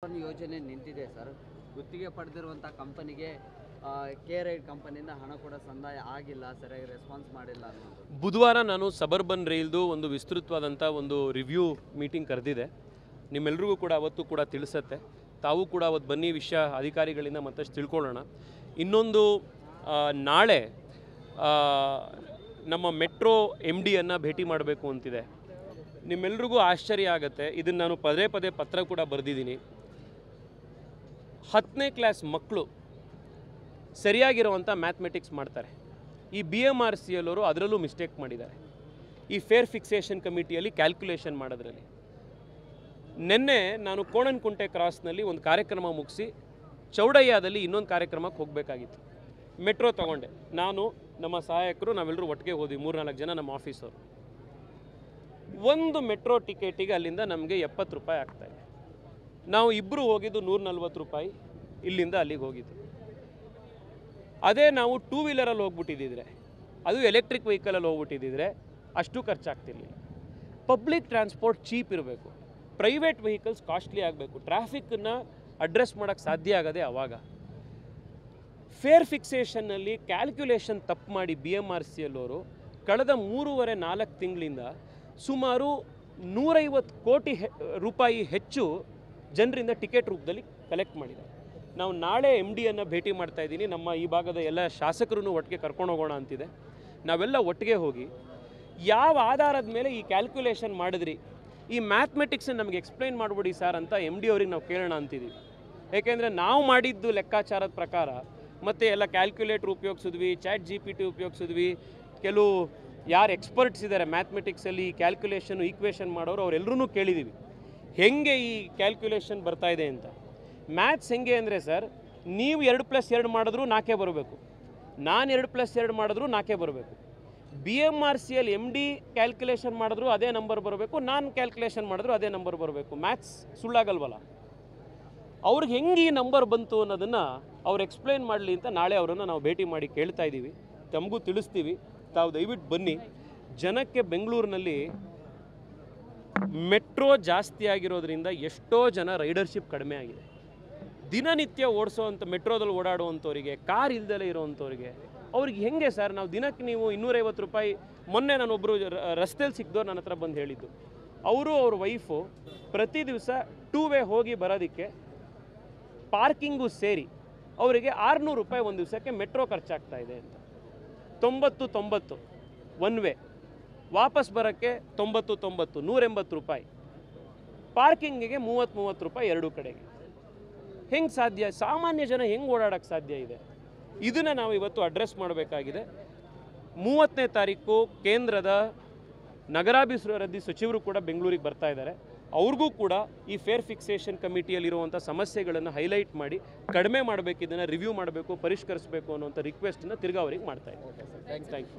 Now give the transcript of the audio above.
ಅರ್ಪಣ್ ಯೋಜನೆ ನಿಂತಿದೆ ಸರ್. ಗುತ್ತಿಗೆ ಪಡೆದಿರುವಂಥ ಕಂಪನಿಗೆ ಕೆ ರೈಡ್ ಕಂಪನಿಯಿಂದ ಹಣ ಕೂಡ ಸಂದಾಯ ಆಗಿಲ್ಲ, ಸರಿಯಾಗಿ ರೆಸ್ಪಾನ್ಸ್ ಮಾಡಿಲ್ಲ ಅನ್ನೋದು. ಬುಧವಾರ ನಾನು ಸಬರ್ಬನ್ ರೈಲ್ದು ಒಂದು ವಿಸ್ತೃತವಾದಂಥ ಒಂದು ರಿವ್ಯೂ ಮೀಟಿಂಗ್ ಕರೆದಿದೆ. ನಿಮ್ಮೆಲ್ರಿಗೂ ಕೂಡ ಅವತ್ತು ಕೂಡ ತಿಳಿಸತ್ತೆ. ತಾವು ಕೂಡ ಅವತ್ತು ಬನ್ನಿ, ವಿಷಯ ಅಧಿಕಾರಿಗಳಿಂದ ಮತ್ತಷ್ಟು ತಿಳ್ಕೊಳ್ಳೋಣ. ಇನ್ನೊಂದು ನಾಳೆ ನಮ್ಮ ಮೆಟ್ರೋ MD ಭೇಟಿ ಮಾಡಬೇಕು ಅಂತಿದೆ. ನಿಮ್ಮೆಲ್ರಿಗೂ ಆಶ್ಚರ್ಯ ಆಗುತ್ತೆ. ಇದನ್ನು ನಾನು ಪದೇ ಪದೇ ಪತ್ರ ಕೂಡ ಬರೆದಿದ್ದೀನಿ. 10ನೇ ಕ್ಲಾಸ್ ಮಕ್ಕಳು ಸರಿಯಾಗಿರುವಂಥ ಮ್ಯಾಥಮೆಟಿಕ್ಸ್ ಮಾಡ್ತಾರೆ. ಈ BMRCL ಅವರು ಅದರಲ್ಲೂ ಮಿಸ್ಟೇಕ್ ಮಾಡಿದ್ದಾರೆ. ಈ ಫೇರ್ ಫಿಕ್ಸೇಷನ್ ಕಮಿಟಿಯಲ್ಲಿ ಕ್ಯಾಲ್ಕುಲೇಷನ್ ಮಾಡೋದ್ರಲ್ಲಿ. ನಿನ್ನೆ ನಾನು ಕೋಣನಕುಂಟೆ ಕ್ರಾಸ್ನಲ್ಲಿ ಒಂದು ಕಾರ್ಯಕ್ರಮ ಮುಗಿಸಿ ಚೌಡಯ್ಯದಲ್ಲಿ ಇನ್ನೊಂದು ಕಾರ್ಯಕ್ರಮಕ್ಕೆ ಹೋಗಬೇಕಾಗಿತ್ತು. ಮೆಟ್ರೋ ತೊಗೊಂಡೆ. ನಾನು, ನಮ್ಮ ಸಹಾಯಕರು, ನಾವೆಲ್ಲರೂ ಒಟ್ಟಿಗೆ ಹೋದ್ವಿ, 3-4 ಜನ ನಮ್ಮ ಆಫೀಸರು. ಒಂದು ಮೆಟ್ರೋ ಟಿಕೆಟಿಗೆ ಅಲ್ಲಿಂದ ನಮಗೆ 70 ರೂಪಾಯಿ ಆಗ್ತಾಯಿದೆ. ನಾವು ಇಬ್ಬರು ಹೋಗಿದ್ದು 140 ರೂಪಾಯಿ, ಇಲ್ಲಿಂದ ಅಲ್ಲಿಗೆ ಹೋಗಿದ್ದು. ಅದೇ ನಾವು 2 ವೀಲರಲ್ಲಿ ಹೋಗ್ಬಿಟ್ಟಿದ್ದಿದ್ರೆ, ಅದು ಎಲೆಕ್ಟ್ರಿಕ್ ವೆಹಿಕಲಲ್ಲಿ ಹೋಗ್ಬಿಟ್ಟಿದ್ದಿದ್ರೆ ಅಷ್ಟು ಖರ್ಚಾಗ್ತಿರ್ಲಿಲ್ಲ. ಪಬ್ಲಿಕ್ ಟ್ರಾನ್ಸ್ಪೋರ್ಟ್ ಚೀಪ್ ಇರಬೇಕು, ಪ್ರೈವೇಟ್ ವೆಹಿಕಲ್ಸ್ ಕಾಸ್ಟ್ಲಿ ಆಗಬೇಕು, ಟ್ರಾಫಿಕ್ಕನ್ನು ಅಡ್ರೆಸ್ ಮಾಡೋಕ್ಕೆ ಸಾಧ್ಯ ಆಗದೆ ಆವಾಗ. ಫೇರ್ ಫಿಕ್ಸೇಷನ್ನಲ್ಲಿ ಕ್ಯಾಲ್ಕ್ಯುಲೇಷನ್ ತಪ್ಪು ಮಾಡಿ BMRCL ಅವರು ಕಳೆದ 3.5-4 ತಿಂಗಳಿಂದ ಸುಮಾರು 150 ಕೋಟಿ ರೂಪಾಯಿ ಹೆಚ್ಚು ಜನರಿಂದ ಟಿಕೆಟ್ ರೂಪದಲ್ಲಿ ಕಲೆಕ್ಟ್ ಮಾಡಿದ್ದಾರೆ. ನಾವು ನಾಳೆ MD ಭೇಟಿ ಮಾಡ್ತಾ ಇದ್ದೀನಿ. ನಮ್ಮ ಈ ಭಾಗದ ಎಲ್ಲ ಶಾಸಕರನ್ನು ಒಟ್ಟಿಗೆ ಕರ್ಕೊಂಡು ಹೋಗೋಣ ಅಂತಿದೆ. ನಾವೆಲ್ಲ ಒಟ್ಟಿಗೆ ಹೋಗಿ ಯಾವ ಆಧಾರದ ಮೇಲೆ ಈ ಕ್ಯಾಲ್ಕ್ಯುಲೇಷನ್ ಮಾಡಿದ್ರಿ, ಈ ಮ್ಯಾಥಮೆಟಿಕ್ಸನ್ನು ನಮಗೆ ಎಕ್ಸ್ಪ್ಲೈನ್ ಮಾಡಿಬಿಡಿ ಸರ್ ಅಂತ MD ಅವ್ರಿಗೆ ನಾವು ಕೇಳೋಣ ಅಂತಿದ್ದೀವಿ. ಏಕೆಂದರೆ ನಾವು ಮಾಡಿದ್ದು ಲೆಕ್ಕಾಚಾರದ ಪ್ರಕಾರ ಮತ್ತು ಎಲ್ಲ ಕ್ಯಾಲ್ಕ್ಯುಲೇಟ್ರ್ ಉಪಯೋಗಿಸಿದ್ವಿ, ChatGPT ಉಪಯೋಗಿಸಿದ್ವಿ. ಕೆಲವು ಯಾರು ಎಕ್ಸ್ಪರ್ಟ್ಸ್ ಇದ್ದಾರೆ ಮ್ಯಾಥಮೆಟಿಕ್ಸಲ್ಲಿ ಕ್ಯಾಲ್ಕ್ಯುಲೇಷನ್ ಈಕ್ವೇಷನ್ ಮಾಡೋರು ಅವರೆಲ್ಲರೂ ಕೇಳಿದ್ದೀವಿ ಹೆಂಗೆ ಈ ಕ್ಯಾಲ್ಕ್ಯುಲೇಷನ್ ಬರ್ತಾ ಇದೆ ಅಂತ. ಮ್ಯಾಥ್ಸ್ ಹೆಂಗೆ ಅಂದರೆ ಸರ್, ನೀವು 2+2 ಮಾಡಿದ್ರೂ 4 ಬರಬೇಕು, ನಾನು 2+2 ಮಾಡಿದ್ರೂ 4 ಬರಬೇಕು. BMRCL MD ಕ್ಯಾಲ್ಕ್ಯುಲೇಷನ್ ಮಾಡಿದ್ರು ಅದೇ ನಂಬರ್ ಬರಬೇಕು, ನಾನು ಕ್ಯಾಲ್ಕ್ಯುಲೇಷನ್ ಮಾಡಿದ್ರು ಅದೇ ನಂಬರ್ ಬರಬೇಕು. ಮ್ಯಾಥ್ಸ್ ಸುಳ್ಳಾಗಲ್ವಲ್ಲ. ಅವ್ರಿಗೆ ಹೆಂಗೆ ಈ ನಂಬರ್ ಬಂತು ಅನ್ನೋದನ್ನು ಅವ್ರು ಎಕ್ಸ್ಪ್ಲೈನ್ ಮಾಡಲಿ ಅಂತ ನಾಳೆ ಅವರನ್ನು ನಾವು ಭೇಟಿ ಮಾಡಿ ಕೇಳ್ತಾ ಇದ್ದೀವಿ. ತಮಗೂ ತಿಳಿಸ್ತೀವಿ, ತಾವು ದಯವಿಟ್ಟು ಬನ್ನಿ. ಜನಕ್ಕೆ ಬೆಂಗಳೂರಿನಲ್ಲಿ ಮೆಟ್ರೋ ಜಾಸ್ತಿ ಆಗಿರೋದ್ರಿಂದ ಎಷ್ಟೋ ಜನ ರೈಡರ್ಶಿಪ್ ಕಡಿಮೆ ಆಗಿದೆ. ದಿನನಿತ್ಯ ಓಡಿಸೋವಂಥ ಮೆಟ್ರೋದಲ್ಲಿ ಓಡಾಡುವಂಥವ್ರಿಗೆ, ಕಾರ್ ಇಲ್ದಲೇ ಇರೋವಂಥವ್ರಿಗೆ ಅವ್ರಿಗೆ ಹೆಂಗೆ ಸರ್ ನಾವು ದಿನಕ್ಕೆ ನೀವು 250 ರೂಪಾಯಿ. ಮೊನ್ನೆ ನಾನೊಬ್ಬರು ರಸ್ತೆಯಲ್ಲಿ ಸಿಕ್ದವ್ರು ನನ್ನ ಹತ್ರ ಬಂದು ಹೇಳಿದ್ದು, ಅವರು ಅವ್ರ ವೈಫು ಪ್ರತಿ ದಿವಸ 2 ವೇ ಹೋಗಿ ಬರೋದಕ್ಕೆ ಪಾರ್ಕಿಂಗು ಸೇರಿ ಅವರಿಗೆ 600 ರೂಪಾಯಿ ಒಂದು ದಿವಸಕ್ಕೆ ಮೆಟ್ರೋ ಖರ್ಚಾಗ್ತಾ ಇದೆ ಅಂತ. 90 ಒನ್ ವೇ, ವಾಪಸ್ ಬರೋಕ್ಕೆ 90 180 ರೂಪಾಯಿ, ಪಾರ್ಕಿಂಗಿಗೆ 30 ರೂಪಾಯಿ ಎರಡೂ ಕಡೆಗೆ. ಹೆಂಗೆ ಸಾಧ್ಯ? ಸಾಮಾನ್ಯ ಜನ ಹೆಂಗೆ ಓಡಾಡೋಕ್ಕೆ ಸಾಧ್ಯ ಇದೆ? ಇದನ್ನು ನಾವು ಇವತ್ತು ಅಡ್ರೆಸ್ ಮಾಡಬೇಕಾಗಿದೆ. 30ನೇ ತಾರೀಕು ಕೇಂದ್ರದ ನಗರಾಭಿವೃದ್ಧಿ ಸಚಿವರು ಕೂಡ ಬೆಂಗಳೂರಿಗೆ ಬರ್ತಾ ಇದ್ದಾರೆ. ಅವ್ರಿಗೂ ಕೂಡ ಈ ಫೇರ್ ಫಿಕ್ಸೇಷನ್ ಕಮಿಟಿಯಲ್ಲಿರುವಂಥ ಸಮಸ್ಯೆಗಳನ್ನು ಹೈಲೈಟ್ ಮಾಡಿ ಕಡಿಮೆ ಮಾಡಬೇಕು, ಇದನ್ನು ರಿವ್ಯೂ ಮಾಡಬೇಕು, ಪರಿಷ್ಕರಿಸಬೇಕು ಅನ್ನೋಂಥ ರಿಕ್ವೆಸ್ಟನ್ನು ತಿರ್ಗಾ ಅವರಿಗೆ ಮಾಡ್ತಾ ಇದ್ದಾರೆ. Thank you.